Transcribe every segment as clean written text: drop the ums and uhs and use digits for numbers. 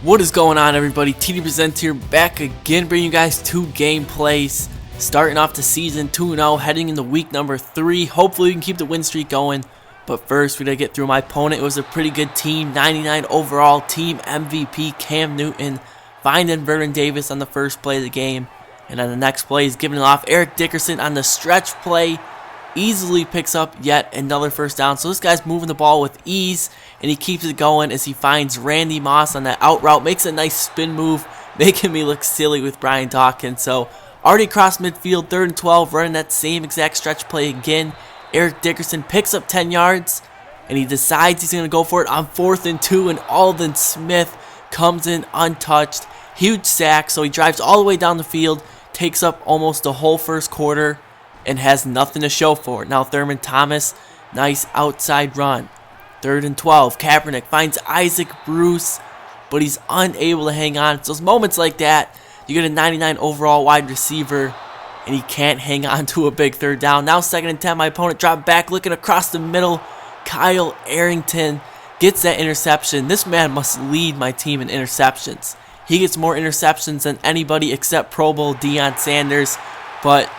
What is going on, everybody? TD Presents here, back again, bringing you guys 2 gameplays. Starting off the season 2-0, heading into week number 3. Hopefully we can keep the win streak going. But first, we gotta get through my opponent. It was a pretty good team, 99 overall, team MVP Cam Newton, finding Vernon Davis on the first play of the game. And on the next play, he's giving it off. Eric Dickerson on the stretch play easily picks up yet another first down. So this guy's moving the ball with ease, and he keeps it going as he finds Randy Moss on that out route. Makes a nice spin move, making me look silly with Brian Dawkins. So already across midfield, 3rd and 12, running that same exact stretch play again. Eric Dickerson picks up 10 yards, and he decides he's going to go for it on 4th and 2, and Aldon Smith comes in untouched. Huge sack, so he drives all the way down the field, takes up almost the whole first quarter, and has nothing to show for it. Now Thurman Thomas, nice outside run. 3rd and 12, Kaepernick finds Isaac Bruce, but he's unable to hang on. It's those moments like that, you get a 99 overall wide receiver, and he can't hang on to a big 3rd down. Now 2nd and 10, my opponent dropped back, looking across the middle. Kyle Arrington gets that interception. This man must lead my team in interceptions. He gets more interceptions than anybody except Pro Bowl Deion Sanders, but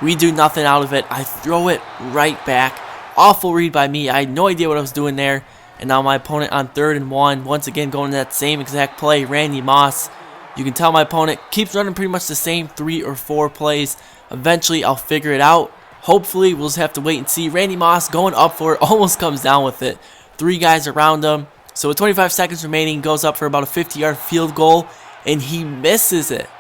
we do nothing out of it. I throw it right back. Awful read by me. I had no idea what I was doing there. And now my opponent on 3rd and 1. Once again going to that same exact play. Randy Moss. You can tell my opponent keeps running pretty much the same 3 or 4 plays. Eventually I'll figure it out. Hopefully we'll just have to wait and see. Randy Moss going up for it. Almost comes down with it. 3 guys around him. So with 25 seconds remaining, goes up for about a 50-yard field goal. And he misses it.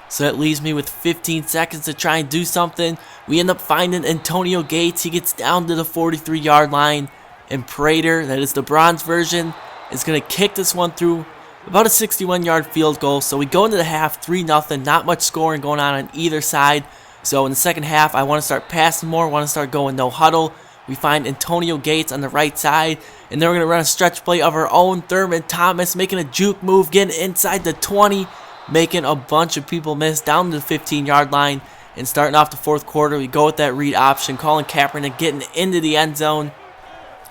So that leaves me with 15 seconds to try and do something. We end up finding Antonio Gates. He gets down to the 43-yard line. And Prater, that is the bronze version, is going to kick this one through about a 61-yard field goal. So we go into the half 3-0. Not much scoring going on either side. So in the second half, I want to start passing more. I want to start going no huddle. We find Antonio Gates on the right side. And then we're going to run a stretch play of our own. Thurman Thomas making a juke move, getting inside the 20. Making a bunch of people miss down to the 15-yard line. And starting off the 4th quarter, we go with that read option. Colin Kaepernick getting into the end zone.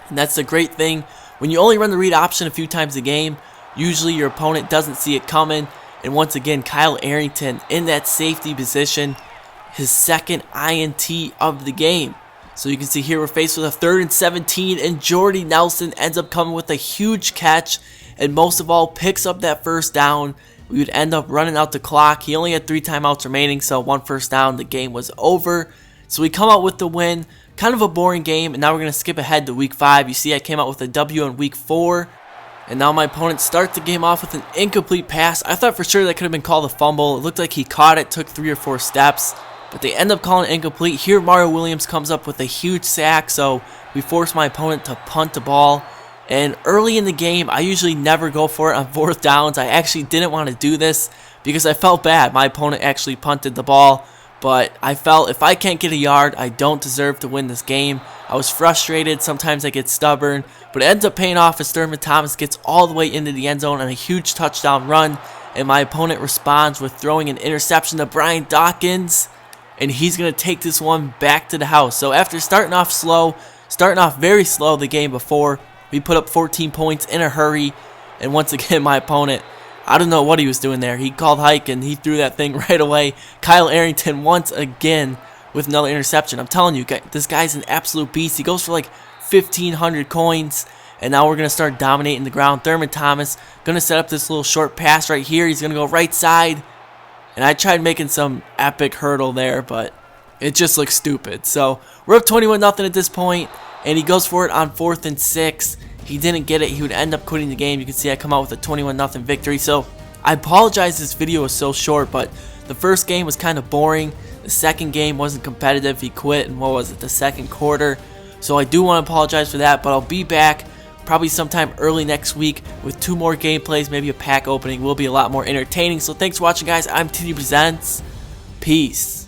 And that's the great thing. When you only run the read option a few times a game, usually your opponent doesn't see it coming. And once again, Kyle Arrington in that safety position. His 2nd INT of the game. So you can see here we're faced with a 3rd and 17. And Jordy Nelson ends up coming with a huge catch. And most of all, picks up that first down. We would end up running out the clock. He only had 3 timeouts remaining, so 1 first down, the game was over. So we come out with the win. Kind of a boring game, and now we're going to skip ahead to week 5. You see I came out with a W in week 4. And now my opponent starts the game off with an incomplete pass. I thought for sure that could have been called a fumble. It looked like he caught it, took 3 or 4 steps. But they end up calling it incomplete. Here Mario Williams comes up with a huge sack, so we force my opponent to punt the ball. And early in the game, I usually never go for it on 4th downs. I actually didn't want to do this because I felt bad. My opponent actually punted the ball, but I felt if I can't get a yard, I don't deserve to win this game. I was frustrated. Sometimes I get stubborn, but it ends up paying off as Thurman Thomas gets all the way into the end zone on a huge touchdown run, and my opponent responds with throwing an interception to Brian Dawkins, and he's going to take this one back to the house. So after starting off very slow the game before, we put up 14 points in a hurry, and once again, my opponent, I don't know what he was doing there. He called hike, and he threw that thing right away. Kyle Arrington once again with another interception. I'm telling you, this guy's an absolute beast. He goes for like 1,500 coins, and now we're going to start dominating the ground. Thurman Thomas going to set up this little short pass right here. He's going to go right side, and I tried making some epic hurdle there, but it just looks stupid. So we're up 21-0 at this point. And he goes for it on 4th and 6. He didn't get it. He would end up quitting the game. You can see I come out with a 21-0 victory. So I apologize this video was so short, but the first game was kind of boring. The second game wasn't competitive. He quit in, what was it, the 2nd quarter. So I do want to apologize for that, but I'll be back probably sometime early next week with 2 more gameplays, maybe a pack opening. Will be a lot more entertaining. So thanks for watching, guys. I'm TD Presents. Peace.